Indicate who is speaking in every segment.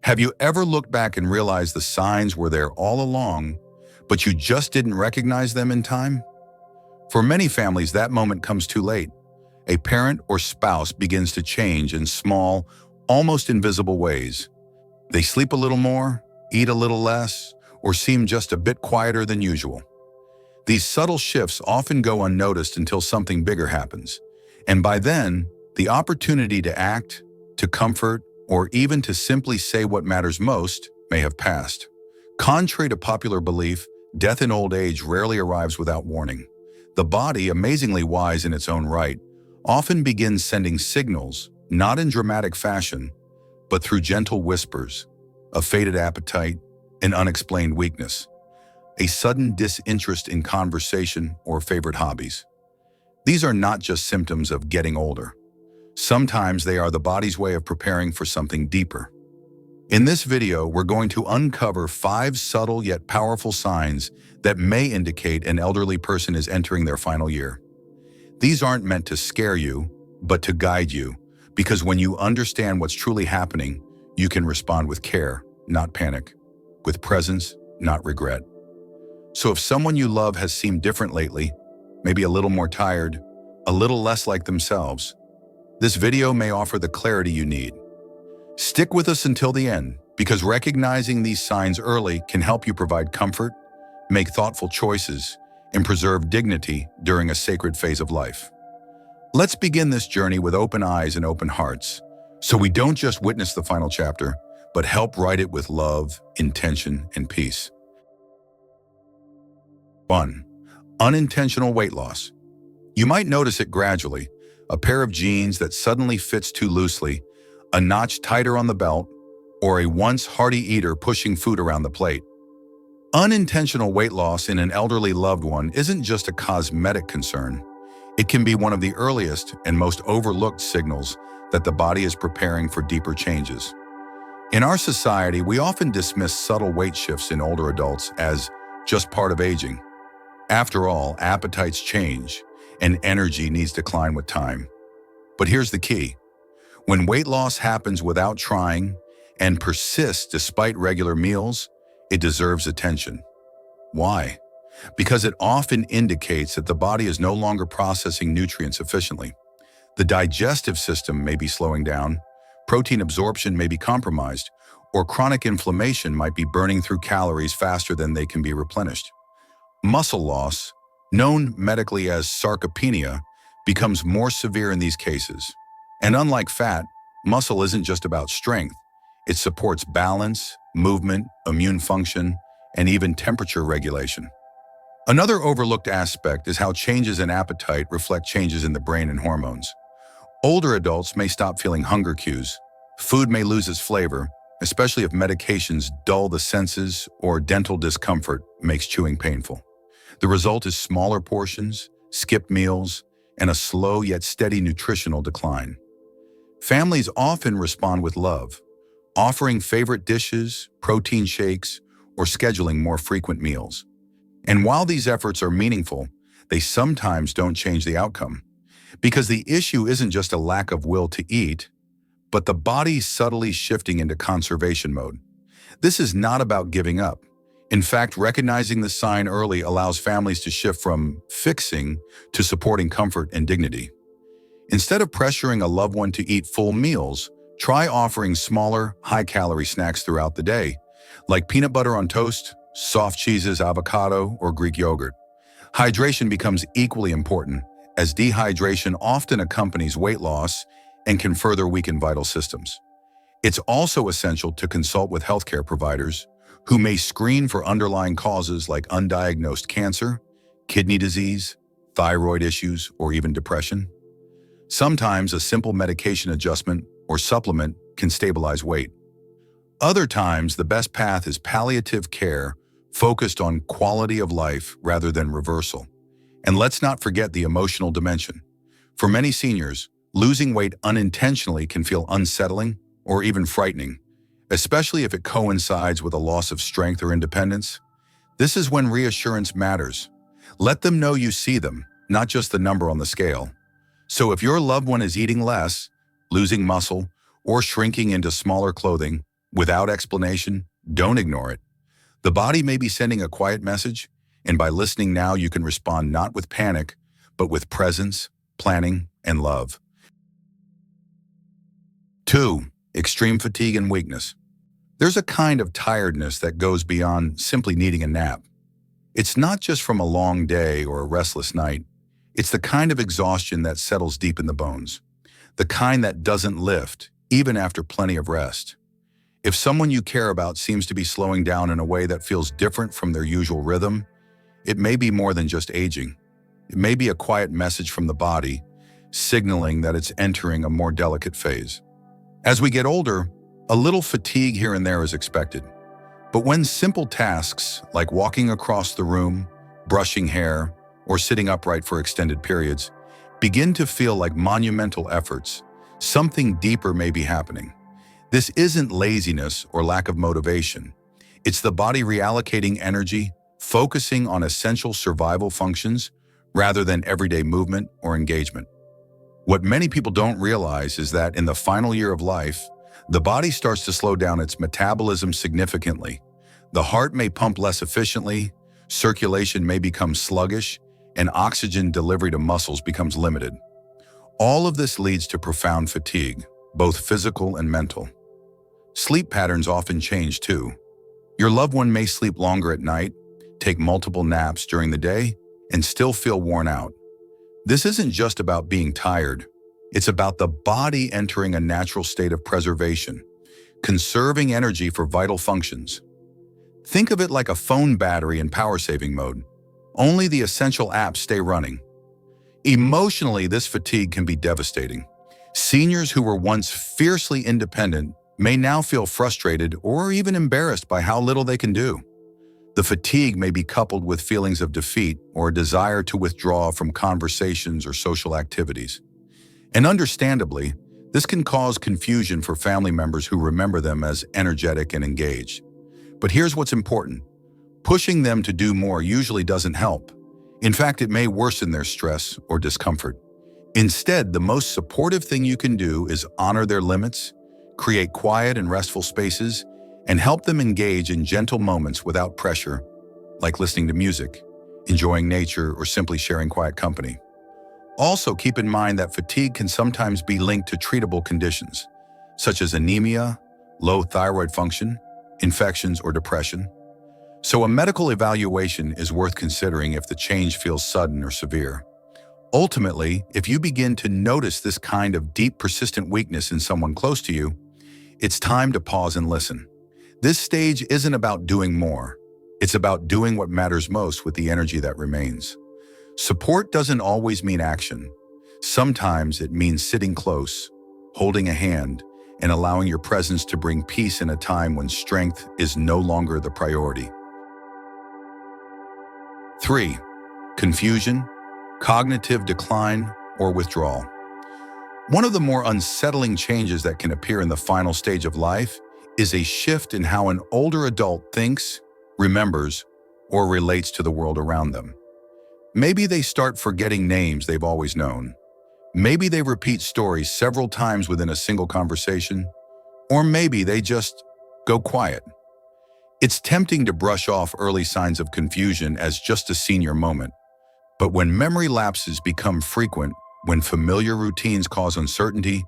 Speaker 1: Have you ever looked back and realized the signs were there all along, but you just didn't recognize them in time? For many families, that moment comes too late. A parent or spouse begins to change in small, almost invisible ways. They sleep a little more, eat a little less, or seem just a bit quieter than usual. These subtle shifts often go unnoticed until something bigger happens. And by then, the opportunity to act, to comfort, or even to simply say what matters most may have passed. Contrary to popular belief, death in old age rarely arrives without warning. The body, amazingly wise in its own right, often begins sending signals, not in dramatic fashion, but through gentle whispers, a faded appetite, an unexplained weakness, a sudden disinterest in conversation or favorite hobbies. These are not just symptoms of getting older. Sometimes they are the body's way of preparing for something deeper. In this video, we're going to uncover 5 subtle yet powerful signs that may indicate an elderly person is entering their final year. These aren't meant to scare you, but to guide you, because when you understand what's truly happening, you can respond with care, not panic, with presence, not regret. So if someone you love has seemed different lately, maybe a little more tired, a little less like themselves, this video may offer the clarity you need. Stick with us until the end, because recognizing these signs early can help you provide comfort, make thoughtful choices, and preserve dignity during a sacred phase of life. Let's begin this journey with open eyes and open hearts, so we don't just witness the final chapter, but help write it with love, intention, and peace. 1. Unintentional weight loss. You might notice it gradually: a pair of jeans that suddenly fits too loosely, a notch tighter on the belt, or a once hearty eater pushing food around the plate. Unintentional weight loss in an elderly loved one isn't just a cosmetic concern. It can be one of the earliest and most overlooked signals that the body is preparing for deeper changes. In our society, we often dismiss subtle weight shifts in older adults as just part of aging. After all, appetites change, and energy needs to decline with time. But here's the key. When weight loss happens without trying and persists despite regular meals, it deserves attention. Why? Because it often indicates that the body is no longer processing nutrients efficiently. The digestive system may be slowing down, protein absorption may be compromised, or chronic inflammation might be burning through calories faster than they can be replenished. Muscle loss, known medically as sarcopenia, becomes more severe in these cases. And unlike fat, muscle isn't just about strength. It supports balance, movement, immune function, and even temperature regulation. Another overlooked aspect is how changes in appetite reflect changes in the brain and hormones. Older adults may stop feeling hunger cues. Food may lose its flavor, especially if medications dull the senses or dental discomfort makes chewing painful. The result is smaller portions, skipped meals, and a slow yet steady nutritional decline. Families often respond with love, offering favorite dishes, protein shakes, or scheduling more frequent meals. And while these efforts are meaningful, they sometimes don't change the outcome. Because the issue isn't just a lack of will to eat, but the body subtly shifting into conservation mode. This is not about giving up. In fact, recognizing the sign early allows families to shift from fixing to supporting comfort and dignity. Instead of pressuring a loved one to eat full meals, try offering smaller, high-calorie snacks throughout the day, like peanut butter on toast, soft cheeses, avocado, or Greek yogurt. Hydration becomes equally important, as dehydration often accompanies weight loss and can further weaken vital systems. It's also essential to consult with healthcare providers who may screen for underlying causes like undiagnosed cancer, kidney disease, thyroid issues, or even depression. Sometimes a simple medication adjustment or supplement can stabilize weight. Other times, the best path is palliative care focused on quality of life rather than reversal. And let's not forget the emotional dimension. For many seniors, losing weight unintentionally can feel unsettling or even frightening, especially if it coincides with a loss of strength or independence. This is when reassurance matters. Let them know you see them, not just the number on the scale. So if your loved one is eating less, losing muscle, or shrinking into smaller clothing, Without explanation, don't ignore it. The body may be sending a quiet message, and by listening now, you can respond not with panic, but with presence, planning, and love. 2. Extreme fatigue and weakness. There's a kind of tiredness that goes beyond simply needing a nap. It's not just from a long day or a restless night. It's the kind of exhaustion that settles deep in the bones, the kind that doesn't lift, even after plenty of rest. If someone you care about seems to be slowing down in a way that feels different from their usual rhythm, it may be more than just aging. It may be a quiet message from the body, signaling that it's entering a more delicate phase. As we get older, a little fatigue here and there is expected. But when simple tasks like walking across the room, brushing hair, or sitting upright for extended periods begin to feel like monumental efforts, something deeper may be happening. This isn't laziness or lack of motivation. It's the body reallocating energy, focusing on essential survival functions rather than everyday movement or engagement. What many people don't realize is that in the final year of life, the body starts to slow down its metabolism significantly. The heart may pump less efficiently, circulation may become sluggish, and oxygen delivery to muscles becomes limited. All of this leads to profound fatigue, both physical and mental. Sleep patterns often change too. Your loved one may sleep longer at night, take multiple naps during the day, and still feel worn out. This isn't just about being tired. It's about the body entering a natural state of preservation, conserving energy for vital functions. Think of it like a phone battery in power-saving mode. Only the essential apps stay running. Emotionally, this fatigue can be devastating. Seniors who were once fiercely independent may now feel frustrated or even embarrassed by how little they can do. The fatigue may be coupled with feelings of defeat or a desire to withdraw from conversations or social activities. And understandably, this can cause confusion for family members who remember them as energetic and engaged. But here's what's important. Pushing them to do more usually doesn't help. In fact, it may worsen their stress or discomfort. Instead, the most supportive thing you can do is honor their limits, create quiet and restful spaces, and help them engage in gentle moments without pressure, like listening to music, enjoying nature, or simply sharing quiet company. Also, keep in mind that fatigue can sometimes be linked to treatable conditions, such as anemia, low thyroid function, infections, or depression. So a medical evaluation is worth considering if the change feels sudden or severe. Ultimately, if you begin to notice this kind of deep, persistent weakness in someone close to you, it's time to pause and listen. This stage isn't about doing more. It's about doing what matters most with the energy that remains. Support doesn't always mean action. Sometimes it means sitting close, holding a hand, and allowing your presence to bring peace in a time when strength is no longer the priority. 3. Confusion, cognitive decline, or withdrawal. One of the more unsettling changes that can appear in the final stage of life is a shift in how an older adult thinks, remembers, or relates to the world around them. Maybe they start forgetting names they've always known. Maybe they repeat stories several times within a single conversation, or maybe they just go quiet. It's tempting to brush off early signs of confusion as just a senior moment. But when memory lapses become frequent, when familiar routines cause uncertainty,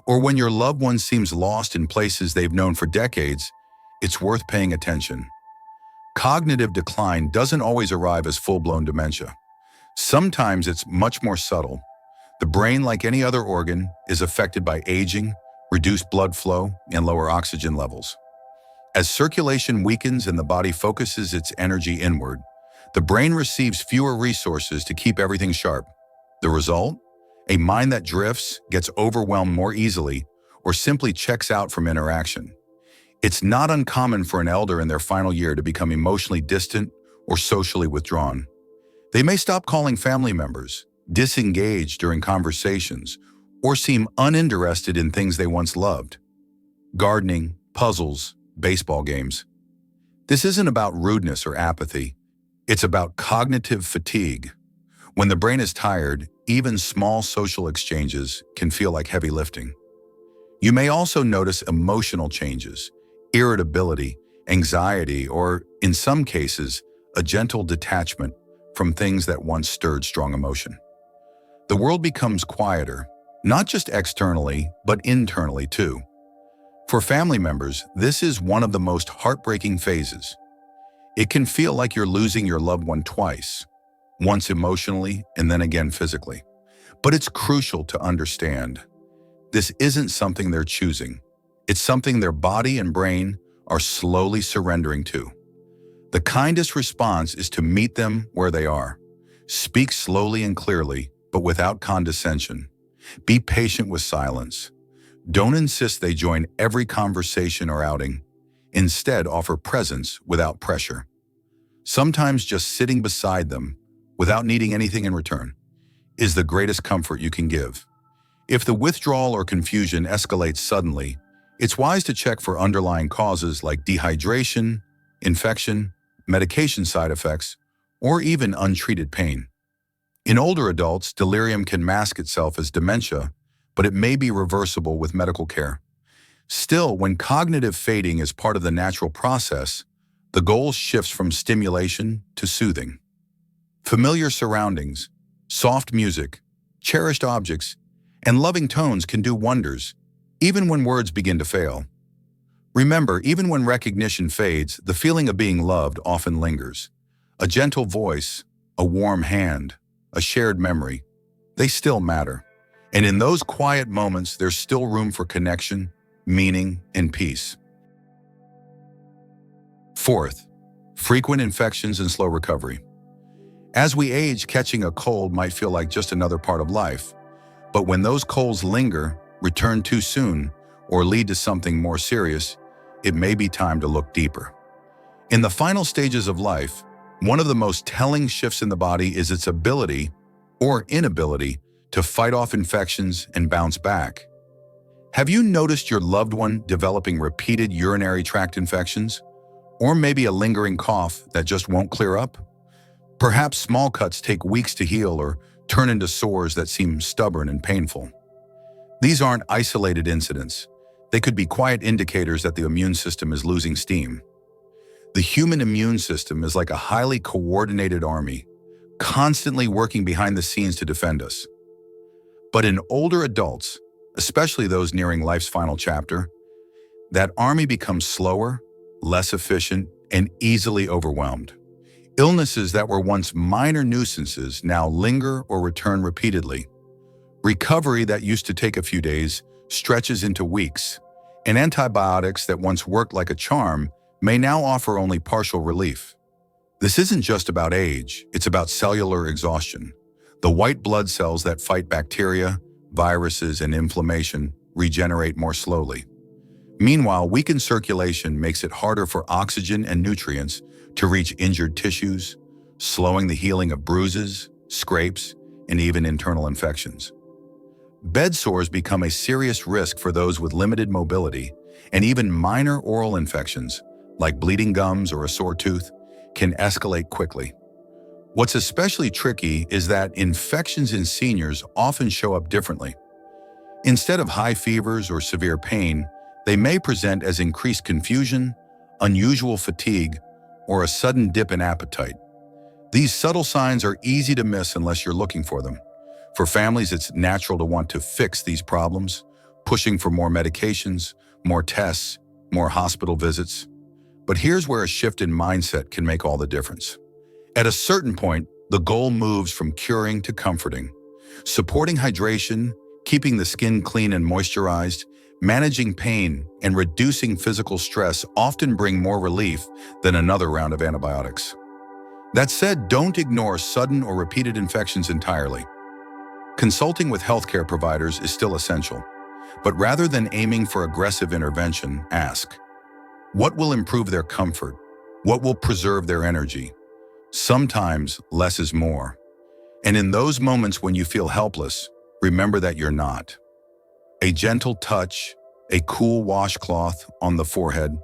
Speaker 1: or when your loved one seems lost in places they've known for decades, it's worth paying attention. Cognitive decline doesn't always arrive as full-blown dementia. Sometimes it's much more subtle. The brain, like any other organ, is affected by aging, reduced blood flow, and lower oxygen levels. As circulation weakens and the body focuses its energy inward, the brain receives fewer resources to keep everything sharp. The result? A mind that drifts, gets overwhelmed more easily, or simply checks out from interaction. It's not uncommon for an elder in their final year to become emotionally distant or socially withdrawn. They may stop calling family members, disengage during conversations, or seem uninterested in things they once loved. Gardening, puzzles, baseball games. This isn't about rudeness or apathy. It's about cognitive fatigue. When the brain is tired, even small social exchanges can feel like heavy lifting. You may also notice emotional changes, irritability, anxiety, or, in some cases, a gentle detachment from things that once stirred strong emotion. The world becomes quieter, not just externally, but internally too. For family members, this is one of the most heartbreaking phases. It can feel like you're losing your loved one twice, once emotionally and then again physically. But it's crucial to understand this isn't something they're choosing. It's something their body and brain are slowly surrendering to. The kindest response is to meet them where they are. Speak slowly and clearly, but without condescension. Be patient with silence. Don't insist they join every conversation or outing. Instead, offer presence without pressure. Sometimes just sitting beside them, without needing anything in return, is the greatest comfort you can give. If the withdrawal or confusion escalates suddenly, it's wise to check for underlying causes like dehydration, infection, medication side effects, or even untreated pain. In older adults, delirium can mask itself as dementia, but it may be reversible with medical care. Still, when cognitive fading is part of the natural process, the goal shifts from stimulation to soothing. Familiar surroundings, soft music, cherished objects, and loving tones can do wonders, even when words begin to fail. Remember, even when recognition fades, the feeling of being loved often lingers. A gentle voice, a warm hand, a shared memory, they still matter. And in those quiet moments, there's still room for connection, meaning, and peace. Fourth, frequent infections and slow recovery. As we age, catching a cold might feel like just another part of life. But when those colds linger, return too soon, or lead to something more serious, it may be time to look deeper. In the final stages of life, one of the most telling shifts in the body is its ability or inability to fight off infections and bounce back. Have you noticed your loved one developing repeated urinary tract infections? Or maybe a lingering cough that just won't clear up? Perhaps small cuts take weeks to heal or turn into sores that seem stubborn and painful. These aren't isolated incidents. They could be quiet indicators that the immune system is losing steam. The human immune system is like a highly coordinated army, constantly working behind the scenes to defend us. But in older adults, especially those nearing life's final chapter, that army becomes slower, less efficient, and easily overwhelmed. Illnesses that were once minor nuisances now linger or return repeatedly. Recovery that used to take a few days stretches into weeks, and antibiotics that once worked like a charm may now offer only partial relief. This isn't just about age, it's about cellular exhaustion. The white blood cells that fight bacteria, viruses, and inflammation regenerate more slowly. Meanwhile, weakened circulation makes it harder for oxygen and nutrients to reach injured tissues, slowing the healing of bruises, scrapes, and even internal infections. Bed sores become a serious risk for those with limited mobility, and even minor oral infections, like bleeding gums or a sore tooth, can escalate quickly. What's especially tricky is that infections in seniors often show up differently. Instead of high fevers or severe pain, they may present as increased confusion, unusual fatigue, or a sudden dip in appetite. These subtle signs are easy to miss unless you're looking for them. For families, it's natural to want to fix these problems, pushing for more medications, more tests, more hospital visits. But here's where a shift in mindset can make all the difference. At a certain point, the goal moves from curing to comforting. Supporting hydration, keeping the skin clean and moisturized, managing pain, and reducing physical stress often bring more relief than another round of antibiotics. That said, don't ignore sudden or repeated infections entirely. Consulting with healthcare providers is still essential, but rather than aiming for aggressive intervention, ask, what will improve their comfort? What will preserve their energy? Sometimes less is more. And in those moments when you feel helpless, remember that you're not. A gentle touch, a cool washcloth on the forehead,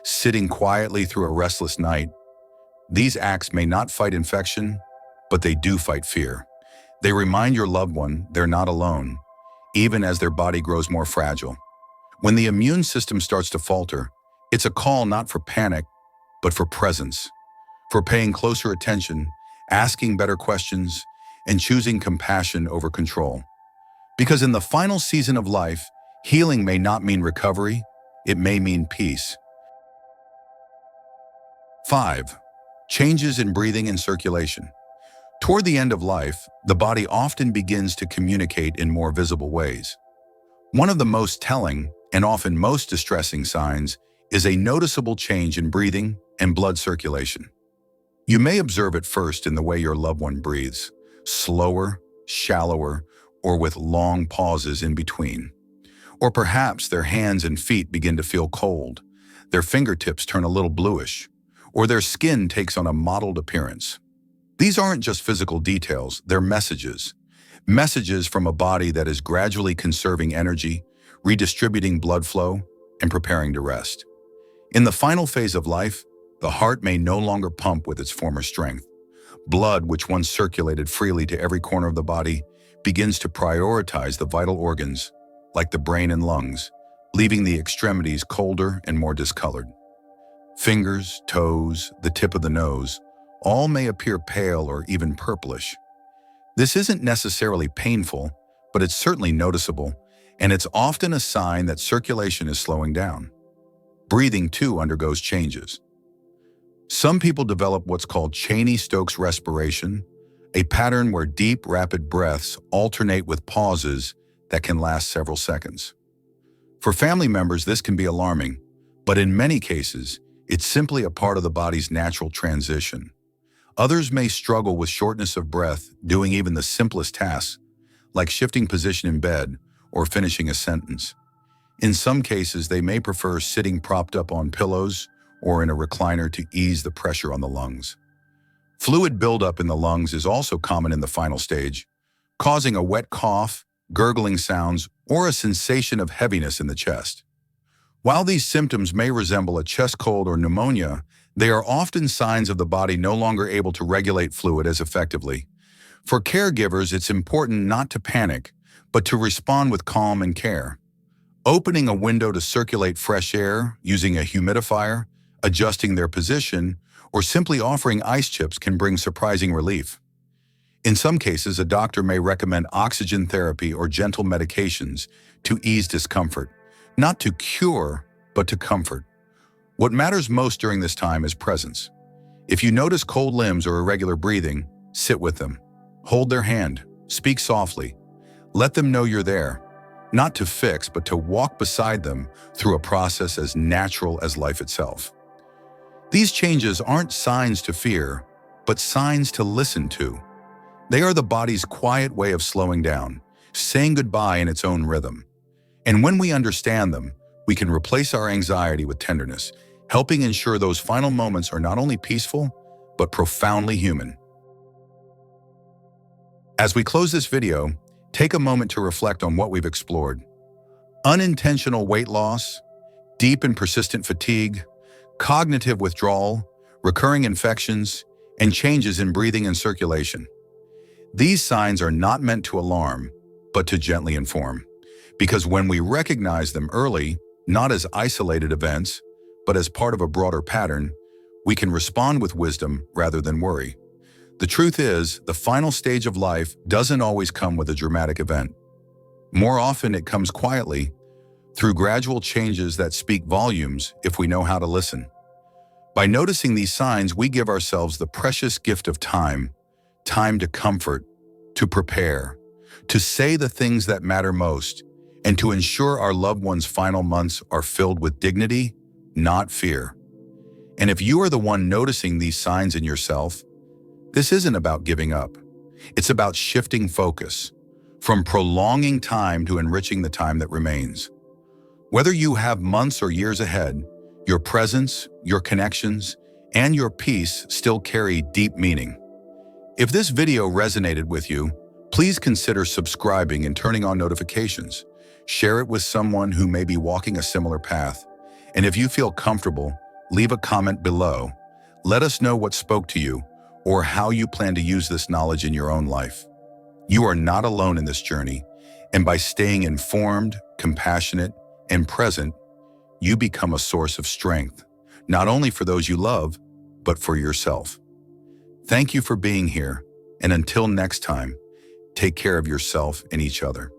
Speaker 1: sitting quietly through a restless night. These acts may not fight infection, but they do fight fear. They remind your loved one they're not alone, even as their body grows more fragile. When the immune system starts to falter, It's a call not for panic, but for presence, for paying closer attention, asking better questions, and choosing compassion over control. Because in the final season of life, healing may not mean recovery, it may mean peace. 5. Changes in breathing and circulation. Toward the end of life, the body often begins to communicate in more visible ways. One of the most telling, and often most distressing signs, is a noticeable change in breathing and blood circulation. You may observe it first in the way your loved one breathes, slower, shallower, or with long pauses in between. Or perhaps their hands and feet begin to feel cold, their fingertips turn a little bluish, or their skin takes on a mottled appearance. These aren't just physical details, they're messages. Messages from a body that is gradually conserving energy, redistributing blood flow, and preparing to rest. In the final phase of life, the heart may no longer pump with its former strength. Blood, which once circulated freely to every corner of the body, begins to prioritize the vital organs, like the brain and lungs, leaving the extremities colder and more discolored. Fingers, toes, the tip of the nose, all may appear pale or even purplish. This isn't necessarily painful, but it's certainly noticeable, and it's often a sign that circulation is slowing down. Breathing, too, undergoes changes. Some people develop what's called Cheney-Stokes respiration, a pattern where deep, rapid breaths alternate with pauses that can last several seconds. For family members, this can be alarming, but in many cases, it's simply a part of the body's natural transition. Others may struggle with shortness of breath, doing even the simplest tasks, like shifting position in bed or finishing a sentence. In some cases, they may prefer sitting propped up on pillows or in a recliner to ease the pressure on the lungs. Fluid buildup in the lungs is also common in the final stage, causing a wet cough, gurgling sounds, or a sensation of heaviness in the chest. While these symptoms may resemble a chest cold or pneumonia, they are often signs of the body no longer able to regulate fluid as effectively. For caregivers, it's important not to panic, but to respond with calm and care. Opening a window to circulate fresh air, using a humidifier, adjusting their position, or simply offering ice chips can bring surprising relief. In some cases, a doctor may recommend oxygen therapy or gentle medications to ease discomfort, not to cure, but to comfort. What matters most during this time is presence. If you notice cold limbs or irregular breathing, sit with them. Hold their hand, speak softly. Let them know you're there, not to fix, but to walk beside them through a process as natural as life itself. These changes aren't signs to fear, but signs to listen to. They are the body's quiet way of slowing down, saying goodbye in its own rhythm. And when we understand them, we can replace our anxiety with tenderness, helping ensure those final moments are not only peaceful, but profoundly human. As we close this video, take a moment to reflect on what we've explored. Unintentional weight loss, deep and persistent fatigue, cognitive withdrawal, recurring infections, and changes in breathing and circulation. These signs are not meant to alarm, but to gently inform. Because when we recognize them early, not as isolated events, but as part of a broader pattern, we can respond with wisdom rather than worry. The truth is, the final stage of life doesn't always come with a dramatic event. More often, it comes quietly, through gradual changes that speak volumes if we know how to listen. By noticing these signs, we give ourselves the precious gift of time to comfort, to prepare, to say the things that matter most, and to ensure our loved ones' final months are filled with dignity, not fear. And if you are the one noticing these signs in yourself, this isn't about giving up. It's about shifting focus, from prolonging time to enriching the time that remains. Whether you have months or years ahead, your presence, your connections, and your peace still carry deep meaning. If this video resonated with you, please consider subscribing and turning on notifications. Share it with someone who may be walking a similar path. And if you feel comfortable, leave a comment below. Let us know what spoke to you or how you plan to use this knowledge in your own life. You are not alone in this journey, and by staying informed, compassionate, and present, you become a source of strength, not only for those you love, but for yourself. Thank you for being here, and until next time, take care of yourself and each other.